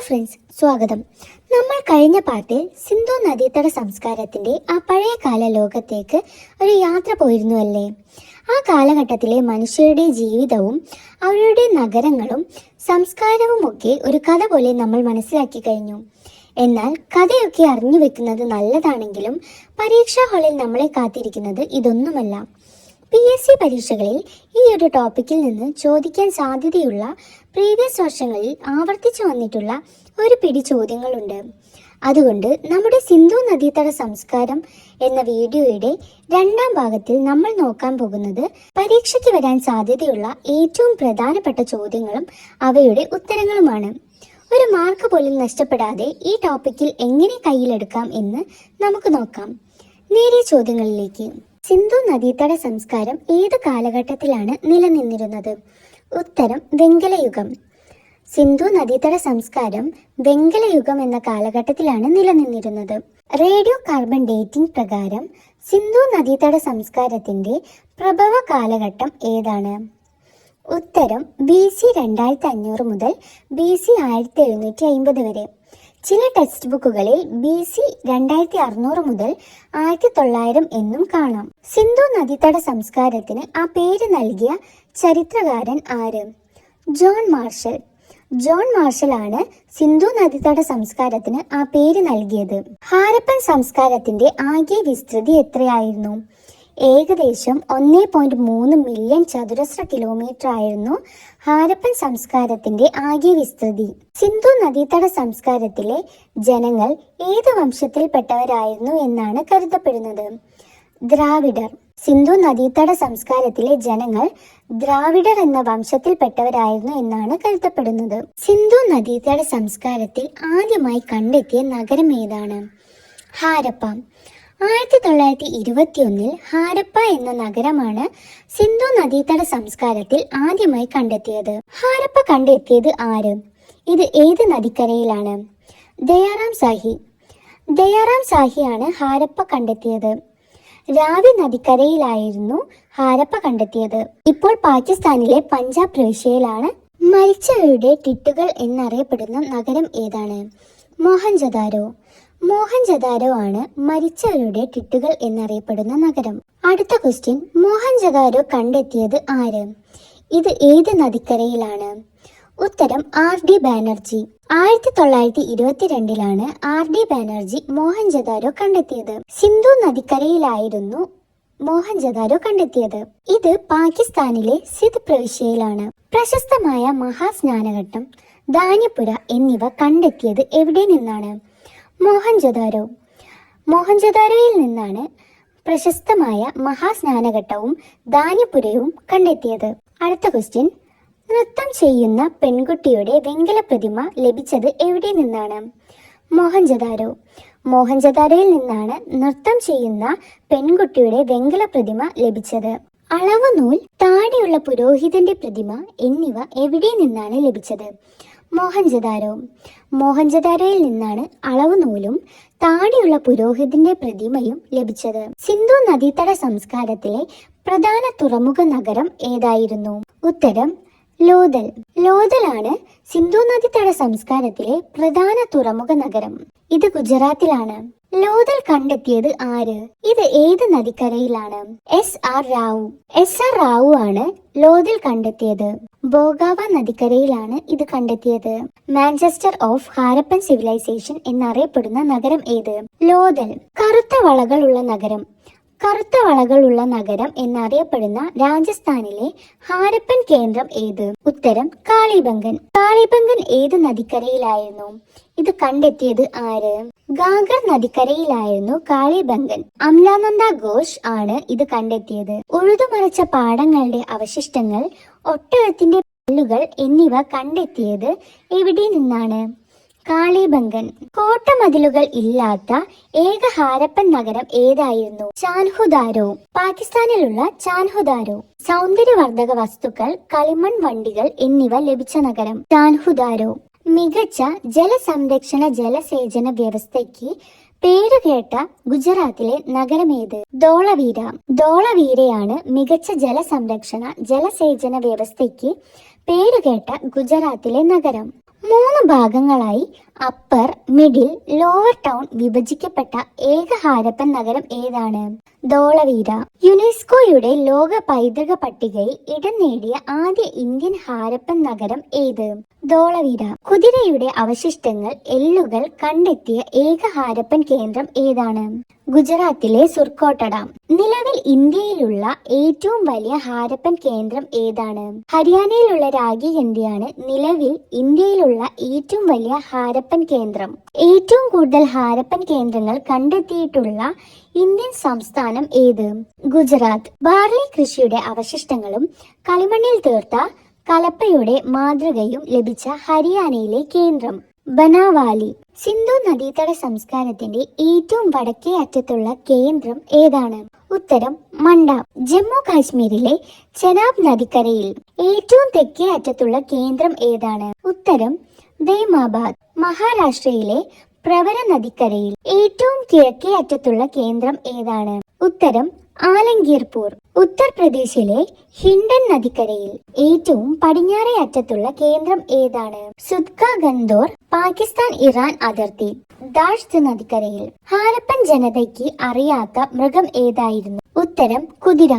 Friends, സ്വാഗതം. നമ്മൾ കഴിഞ്ഞ പാർട്ടിൽ സിന്ധു നദീതട സംസ്കാരത്തിന്റെ ആ പഴയകാല ലോകത്തേക്ക് ഒരു യാത്ര പോയിരുന്നു അല്ലേ? ആ കാലഘട്ടത്തിലെ മനുഷ്യരുടെ ജീവിതവും അവരുടെ നഗരങ്ങളും സംസ്കാരവും ഒക്കെ ഒരു കഥ പോലെ നമ്മൾ മനസ്സിലാക്കി കഴിഞ്ഞു. എന്നാൽ കഥയൊക്കെ അറിഞ്ഞു വെക്കുന്നത് നല്ലതാണെങ്കിലും പരീക്ഷാ ഹാളിൽ നമ്മളെ കാത്തിരിക്കുന്നത് ഇതൊന്നുമല്ല. PSC പരീക്ഷകളിൽ ഈ ഒരു ടോപ്പിക്കിൽ നിന്ന് ചോദിക്കാൻ സാധ്യതയുള്ള പ്രീവിയസ് വർഷങ്ങളിൽ ആവർത്തിച്ചു വന്നിട്ടുള്ള ഒരു പിടി ചോദ്യങ്ങളുണ്ട്. അതുകൊണ്ട് നമ്മുടെ സിന്ധു നദീതട സംസ്കാരം എന്ന വീഡിയോയുടെ രണ്ടാം ഭാഗത്തിൽ നമ്മൾ നോക്കാൻ പോകുന്നത് പരീക്ഷയ്ക്ക് വരാൻ സാധ്യതയുള്ള ഏറ്റവും പ്രധാനപ്പെട്ട ചോദ്യങ്ങളും അവയുടെ ഉത്തരങ്ങളുമാണ്. ഒരു മാർക്ക് പോലും നഷ്ടപ്പെടാതെ ഈ ടോപ്പിക്കിൽ എങ്ങനെ കയ്യിലെടുക്കാം എന്ന് നമുക്ക് നോക്കാം. നേരെ ചോദ്യങ്ങളിലേക്ക്. സിന്ധു നദീതട സംസ്കാരം ഏത് കാലഘട്ടത്തിലാണ് നിലനിന്നിരുന്നത്? ഉത്തരം വെങ്കലയുഗം. സിന്ധു നദീതട സംസ്കാരം വെങ്കലയുഗം എന്ന കാലഘട്ടത്തിലാണ് നിലനിന്നിരുന്നത്. റേഡിയോ കാർബൺ ഡേറ്റിംഗ് പ്രകാരം സിന്ധു നദീതട സംസ്കാരത്തിന്റെ പ്രഭവ കാലഘട്ടം ഏതാണ്? ഉത്തരം BC 2500 മുതൽ BC 1750 വരെ. ചില ടെക്സ്റ്റ് ബുക്കുകളിൽ BC 2600 മുതൽ 1900 എന്നും കാണാം. സിന്ധു നദീതട സംസ്കാരത്തിന് ആ പേര് നൽകിയ ചരിത്രകാരൻ ആര്? John marshal. ജോൺ മാർഷൽ ആണ് സിന്ധു നദീതട സംസ്കാരത്തിന് ആ പേര് നൽകിയത്. ഹാരപ്പൻ സംസ്കാരത്തിന്റെ ആകെ വിസ്തൃതി എത്രയായിരുന്നു? ഏകദേശം 1.3 മില്യൺ ചതുരശ്ര കിലോമീറ്റർ ആയിരുന്നു ഹാരപ്പൻ സംസ്കാരത്തിന്റെ ആകെ വിസ്തൃതി. സിന്ധു നദീതട സംസ്കാരത്തിലെ ജനങ്ങൾ ഏത് വംശത്തിൽപ്പെട്ടവരായിരുന്നു എന്നാണ് കരുതപ്പെടുന്നത്? ദ്രാവിഡർ. സിന്ധു നദീതട സംസ്കാരത്തിലെ ജനങ്ങൾ ദ്രാവിഡർ എന്ന വംശത്തിൽപ്പെട്ടവരായിരുന്നു എന്നാണ് കരുതപ്പെടുന്നത്. സിന്ധു നദീതട സംസ്കാരത്തിൽ ആദ്യമായി കണ്ടെത്തിയ നഗരം ഏതാണ്? ഹാരപ്പ. 1921 ഹാരപ്പ എന്ന നഗരമാണ് സിന്ധു നദീതട സംസ്കാരത്തിൽ ആദ്യമായി കണ്ടെത്തിയത്. ഹാരപ്പ കണ്ടെത്തിയത് ആര്? ഇത് ഏത് നദിക്കരയിലാണ്? ദയാറാം സാഹി. ദയാറാം സാഹിയാണ് ഹാരപ്പ കണ്ടെത്തിയത്. രാവി നദിക്കരയിലായിരുന്നു ഹാരപ്പ കണ്ടെത്തിയത്. ഇപ്പോൾ പാകിസ്ഥാനിലെ പഞ്ചാബ് പ്രവിശ്യയിലാണ്. മരിച്ചവരുടെ ടിട്ടുകൾ എന്നറിയപ്പെടുന്ന നഗരം ഏതാണ്? മോഹൻജദാരോ. മോഹൻജദാരോ ആണ് മരിച്ചവരുടെ ടിട്ടുകൾ എന്നറിയപ്പെടുന്ന നഗരം. അടുത്ത ക്വസ്റ്റ്യൻ. മോഹൻജദാരോ കണ്ടെത്തിയത് ആര്? ഇത് ഏത് നദിക്കരയിലാണ്? ഉത്തരം RD ബാനർജി. 1922 RD ബാനർജി മോഹൻജദാരോ കണ്ടെത്തിയത്. സിന്ധു നദിക്കരയിലായിരുന്നു മോഹൻജദാരോ കണ്ടെത്തിയത്. ഇത് പാകിസ്ഥാനിലെ സിന്ധ് പ്രവിശ്യയിലാണ്. പ്രശസ്തമായ മഹാസ്നാനഘട്ടം, ധാന്യപുര എന്നിവ കണ്ടെത്തിയത് എവിടെ നിന്നാണ്? മോഹൻജദാരോ. മോഹൻജദാരോയിൽ നിന്നാണ് പ്രശസ്തമായ മഹാസ്നാനഘട്ടവും ധാന്യപുരയും കണ്ടെത്തിയത്. അടുത്ത ക്വസ്റ്റ്യൻ. നൃത്തം ചെയ്യുന്ന പെൺകുട്ടിയുടെ വെങ്കല പ്രതിമ ലഭിച്ചത് എവിടെ നിന്നാണ്? മോഹൻജദാരോ. മോഹൻജദാരോയിൽ നിന്നാണ് നൃത്തം ചെയ്യുന്ന പെൺകുട്ടിയുടെ വെങ്കല പ്രതിമ ലഭിച്ചത്. അളവ് നൂൽ, താടിയുള്ള പുരോഹിതന്റെ പ്രതിമ എന്നിവ എവിടെ നിന്നാണ് ലഭിച്ചത്? മോഹൻജദാരോ. മോഹൻജദാരോയിൽ നിന്നാണ് അളവ് നൂലും താടിയുള്ള പുരോഹിതന്റെ പ്രതിമയും ലഭിച്ചത്. സിന്ധു നദീതട സംസ്കാരത്തിലെ പ്രധാന തുറമുഖ നഗരം ഏതായിരുന്നു? ഉത്തരം ലോഥൽ. ലോഥലാണ് സിന്ധു നദീതട സംസ്കാരത്തിലെ പ്രധാന തുറമുഖ നഗരം. ഇത് ഗുജറാത്തിലാണ്. ലോഥൽ കണ്ടെത്തിയത് ആര്? ഇത് ഏത് നദിക്കരയിലാണ്? SR റാവു. SR റാവു ആണ് ലോഥൽ കണ്ടെത്തിയത്. ബോഗാവ നദിക്കരയിലാണ് ഇത് കണ്ടെത്തിയത്. മാഞ്ചസ്റ്റർ ഓഫ് ഹാരപ്പൻ സിവിലൈസേഷൻ എന്നറിയപ്പെടുന്ന നഗരം ഏത്? ലോഥൽ. കറുത്ത വളകളുള്ള നഗരം. കറുത്ത വളകളുള്ള നഗരം എന്നറിയപ്പെടുന്ന രാജസ്ഥാനിലെ ഹാരപ്പൻ കേന്ദ്രം ഏത്? ഉത്തരം കാളിബംഗൻ. കാളിബംഗൻ ഏത് നദിക്കരയിലായിരുന്നു? ഇത് കണ്ടെത്തിയത് ആര്? ഗാഗർ നദിക്കരയിലായിരുന്നു കാളിബംഗൻ. അംലാനന്ദ ഘോഷ് ആണ് ഇത് കണ്ടെത്തിയത്. ഉഴുതുമറിച്ച പാടങ്ങളുടെ അവശിഷ്ടങ്ങൾ, ഒട്ടകത്തിന്റെ പല്ലുകൾ എന്നിവ കണ്ടെത്തിയത് എവിടെ നിന്നാണ്? കാളിബംഗൻ. കോട്ടമതിലുകൾ ഇല്ലാത്ത ഏക ഹാരപ്പൻ നഗരം ഏതായിരുന്നു? ചാൻഹുദാരോ. പാകിസ്ഥാനിലുള്ള ചാൻഹുദാരോ. സൗന്ദര്യവർദ്ധക വസ്തുക്കൾ, കളിമൺ വണ്ടികൾ എന്നിവ ലഭിച്ച നഗരം ചാൻഹുദാരോ. മികച്ച ജലസംരക്ഷണ ജലസേചന വ്യവസ്ഥയ്ക്ക് പേരുകേട്ട ഗുജറാത്തിലെ നഗരമേത്? ധോളവീര. ധോളവീരയാണ് മികച്ച ജലസംരക്ഷണ ജലസേചന വ്യവസ്ഥയ്ക്ക് പേരുകേട്ട ഗുജറാത്തിലെ നഗരം. 3 ഭാഗങ്ങളായി അപ്പർ, മിഡിൽ, ലോവർ ടൗൺ വിഭജിക്കപ്പെട്ട ഏക ഹാരപ്പൻ നഗരം ഏതാണ്? ധോളവീര. യുനെസ്കോയുടെ ലോക പൈതൃക പട്ടികയിൽ ഇടം നേടിയ ആദ്യ ഇന്ത്യൻ ഹാരപ്പൻ നഗരം ഏത്? ധോളവീര. കുതിരയുടെ അവശിഷ്ടങ്ങൾ, എല്ലുകൾ കണ്ടെത്തിയ ഏക ഹാരപ്പൻ കേന്ദ്രം ഏതാണ്? ഗുജറാത്തിലെ സുർക്കോട്ട ഡാം. നിലവിൽ ഇന്ത്യയിലുള്ള ഏറ്റവും വലിയ ഹാരപ്പൻ കേന്ദ്രം ഏതാണ്? ഹരിയാനയിലുള്ള രാഗിഗന്ധിയാണ് നിലവിൽ ഇന്ത്യയിലുള്ള ഏറ്റവും വലിയ ഹാരപ്പൻ കേന്ദ്രം. ഏറ്റവും കൂടുതൽ ഹാരപ്പൻ കേന്ദ്രങ്ങൾ കണ്ടെത്തിയിട്ടുള്ള ഇന്ത്യൻ സംസ്ഥാനം ഏത്? ഗുജറാത്ത്. ബാർലി കൃഷിയുടെ അവശിഷ്ടങ്ങളും കളിമണ്ണിൽ തീർത്ത കലപ്പയുടെ മാതൃകയും ലഭിച്ച ഹരിയാനയിലെ കേന്ദ്രം ബനാവാലി. സിന്ധു നദീതട സംസ്കാരത്തിന്റെ ഏറ്റവും വടക്കേ അറ്റത്തുള്ള കേന്ദ്രം ഏതാണ്? ഉത്തരം മണ്ട. ജമ്മു കാശ്മീരിലെ ചെനാബ് നദിക്കരയിൽ ഏറ്റവും തെക്കേ അറ്റത്തുള്ള കേന്ദ്രം ഏതാണ്? ഉത്തരം ദൈമാബാദ്. മഹാരാഷ്ട്രയിലെ പ്രവര നദിക്കരയിൽ ഏറ്റവും കിഴക്കേ അറ്റത്തുള്ള കേന്ദ്രം ഏതാണ്? ഉത്തരം ആലംഗീർപൂർ. ഉത്തർപ്രദേശിലെ ഹിൻഡൻ നദിക്കരയിൽ ഏറ്റവും പടിഞ്ഞാറേ അറ്റത്തുള്ള കേന്ദ്രം ഏതാണ്? സുദ്ക ഗന്ദോർ. പാകിസ്ഥാൻ ഇറാൻ അതിർത്തി ദാഷ്ത് നദിക്കരയിൽ ഹാരപ്പൻ ജനതയ്ക്ക് അറിയാത്ത മൃഗം ഏതായിരുന്നു? ഉത്തരം കുതിര.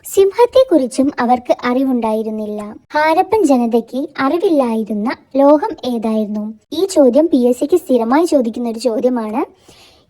സിംഹത്തെക്കുറിച്ചും അവർക്ക് അറിവുണ്ടായിരുന്നില്ല. ഹാരപ്പൻ ജനതയ്ക്ക് അറിവില്ലായിരുന്ന ലോഹം ഏതായിരുന്നു? ഈ ചോദ്യം PSCക്ക് സ്ഥിരമായി ചോദിക്കുന്ന ഒരു ചോദ്യമാണ്.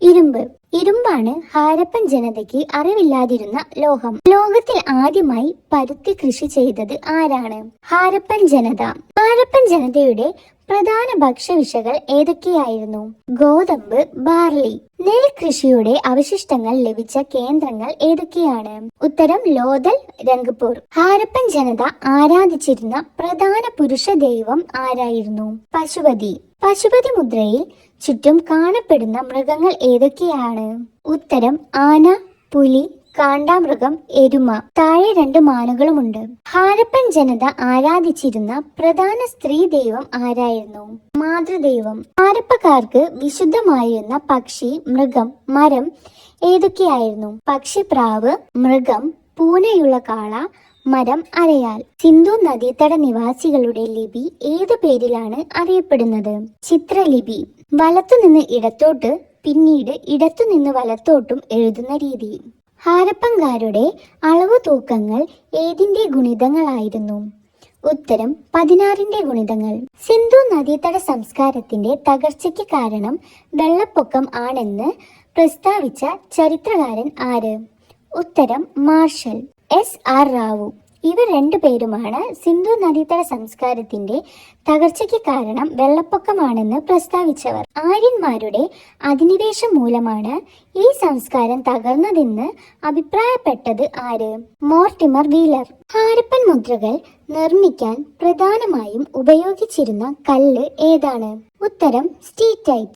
ഇരുമ്പ്. ഇരുമ്പാണ് ഹാരപ്പൻ ജനതയ്ക്ക് അറിവില്ലാതിരുന്ന ലോഹം. ലോകത്തിൽ ആദ്യമായി പരുത്തി കൃഷി ചെയ്തത് ആരാണ്? ഹാരപ്പൻ ജനത. ഹാരപ്പൻ ജനതയുടെ പ്രധാന ഭക്ഷ്യവിഷകൾ ഏതൊക്കെയായിരുന്നു? ഗോതമ്പ്, ബാർലി. നെൽകൃഷിയുടെ അവശിഷ്ടങ്ങൾ ലഭിച്ച കേന്ദ്രങ്ങൾ ഏതൊക്കെയാണ്? ഉത്തരം ലോഥൽ, രംഗ്പൂർ. ഹാരപ്പൻ ജനത ആരാധിച്ചിരുന്ന പ്രധാന പുരുഷ ദൈവം ആരായിരുന്നു? പശുപതി. പശുപതി മുദ്രയിൽ ചുറ്റും കാണപ്പെടുന്ന മൃഗങ്ങൾ ഏതൊക്കെയാണ്? ഉത്തരം ആന, പുലി, കാണ്ടാമൃഗം, എരുമ. താഴെ 2 മാനുകളുമുണ്ട്. ഹാരപ്പൻ ജനത ആരാധിച്ചിരുന്ന പ്രധാന സ്ത്രീ ദൈവം ആരായിരുന്നു? മാതൃദൈവം. ഹാരപ്പക്കാർക്ക് വിശുദ്ധമായിരുന്ന പക്ഷി, മൃഗം, മരം ഏതൊക്കെയായിരുന്നു? പക്ഷി പ്രാവ്, മൃഗം പൂനയുള്ള കാള, മരം അരയാൽ. സിന്ധു നദീതട നിവാസികളുടെ ലിപി ഏതു പേരിലാണ് അറിയപ്പെടുന്നത്? ചിത്രലിപി. വലത്തുനിന്ന് ഇടത്തോട്ട് പിന്നീട് ഇടത്തുനിന്ന് വലത്തോട്ടും എഴുതുന്ന രീതി. ഹാരപ്പൻകാരുടെ അളവ് തൂക്കങ്ങൾ ഏതിന്റെ ഗുണിതങ്ങളായിരുന്നു? ഉത്തരം 16ന്റെ ഗുണിതങ്ങൾ. സിന്ധു നദീതട സംസ്കാരത്തിന്റെ തകർച്ചയ്ക്ക് കാരണം വെള്ളപ്പൊക്കം ആണെന്ന് പ്രസ്താവിച്ച ചരിത്രകാരൻ ആര്? ഉത്തരം മാർഷൽ. SR റാവു. ഇവർ 2 പേരുമാണ് സിന്ധു നദീതട സംസ്കാരത്തിന്റെ തകർച്ചയ്ക്ക് കാരണം വെള്ളപ്പൊക്കമാണെന്ന് പ്രസ്താവിച്ചവർ. ആര്യന്മാരുടെ അധിനിവേശം മൂലമാണ് ഈ സംസ്കാരം തകർന്നതെന്ന് അഭിപ്രായപ്പെട്ടത് ആര്? Mortimer wheeler. ഹാരപ്പൻ മുദ്രകൾ നിർമ്മിക്കാൻ പ്രധാനമായും ഉപയോഗിച്ചിരുന്ന കല്ല് ഏതാണ്? ഉത്തരം സ്റ്റീറ്റൈറ്റ്.